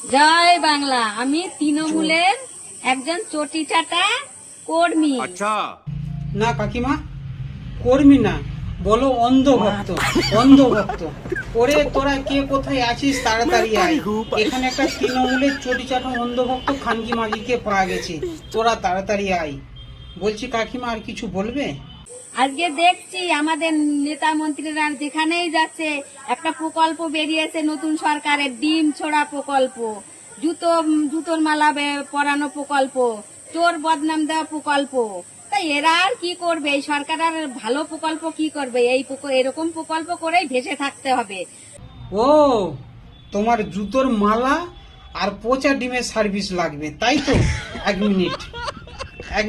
জয় বাংলা। আমি তৃণমূলের একজন চটি চাটা কর্মী। আচ্ছা না কাকিমা, কর্মী না, বলো অন্ধভক্ত। অন্ধভক্ত ওরে, তোরা কে কোথায় আছিস তাড়াতাড়ি আয়। এখানে একটা তৃণমূলের চটি চাটা অন্ধভক্ত খানকি মাগিকে পাওয়া গেছে, তোরা তাড়াতাড়ি আয়। বলছি কাকিমা, আর কিছু বলবে? আজকে দেখছি আমাদের নেতা মন্ত্রীরা যেখানেই যাচ্ছে একটা প্রকল্প বেরিয়েছে নতুন সরকারের, ডিম ছোড়া প্রকল্প, জুতোর মালা পরানো প্রকল্প, চোর বদনাম দেওয়া প্রকল্প। তাই এরা আর কি করবে? এই সরকার আর ভালো প্রকল্প কি করবে? এরকম প্রকল্প করেই ভেসে থাকতে হবে। ও, তোমার জুতোর মালা আর পচা ডিমের সার্ভিস লাগবে, তাই তো? এক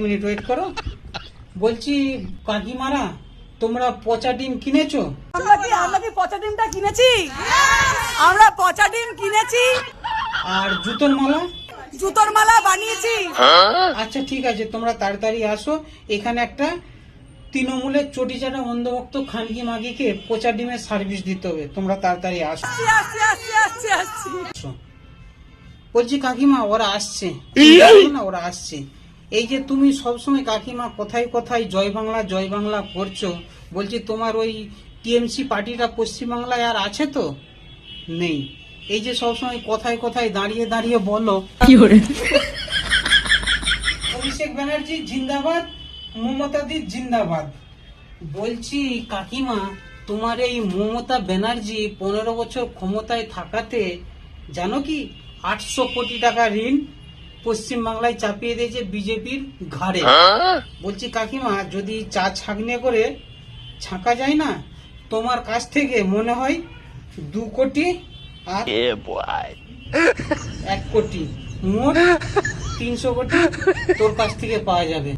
মিনিট ওয়েট করো। বলছি কাকিমারা, তোমরা পচা ডিম কিনেছো? আমরা কি পচা ডিমটা কিনেছি? আমরা পচা ডিম কিনেছি। আর জুতোর মালা? জুতোর মালা বানিয়েছি। আচ্ছা ঠিক আছে, তোমরা তাড়াতাড়ি আসো। এখানে একটা তৃণমূলের চটি চাটা অন্ধভক্ত খানকি মাগিকে পচা ডিমের সার্ভিস দিতে হবে, তোমরা তাড়াতাড়ি আসো। আসো। বলছি কাকিমা, ওরা আসছে না, ওরা আসছে। এই যে তুমি সবসময় কাকিমা কোথায় কোথায় জয় বাংলা করছো, বলছি তোমার ওই টিএমসি পার্টিটা পশ্চিমবাংলায় আর আছে তো? নেই। এই যে সবসময় কোথায় কোথায় দাঁড়িয়ে দাঁড়িয়ে বলো অভিষেক ব্যানার্জি জিন্দাবাদ, মমতা দি জিন্দাবাদ। বলছি কাকিমা, তোমার এই মমতা ব্যানার্জি 15 বছর ক্ষমতায় থাকাতে জানো কি 800 কোটি টাকা ঋণ পশ্চিমবাংলায় চাপিয়ে দিয়েছে বিজেপির ঘাড়ে। বলছি কাকিমা, যদি চা ছাঁকনে করে ছাঁকা যায় না, তোমার কাছ থেকে মনে হয় 2 কোটি আর 1 কোটি, মোট 300 কোটি তোর কাছ থেকে পাওয়া যাবে।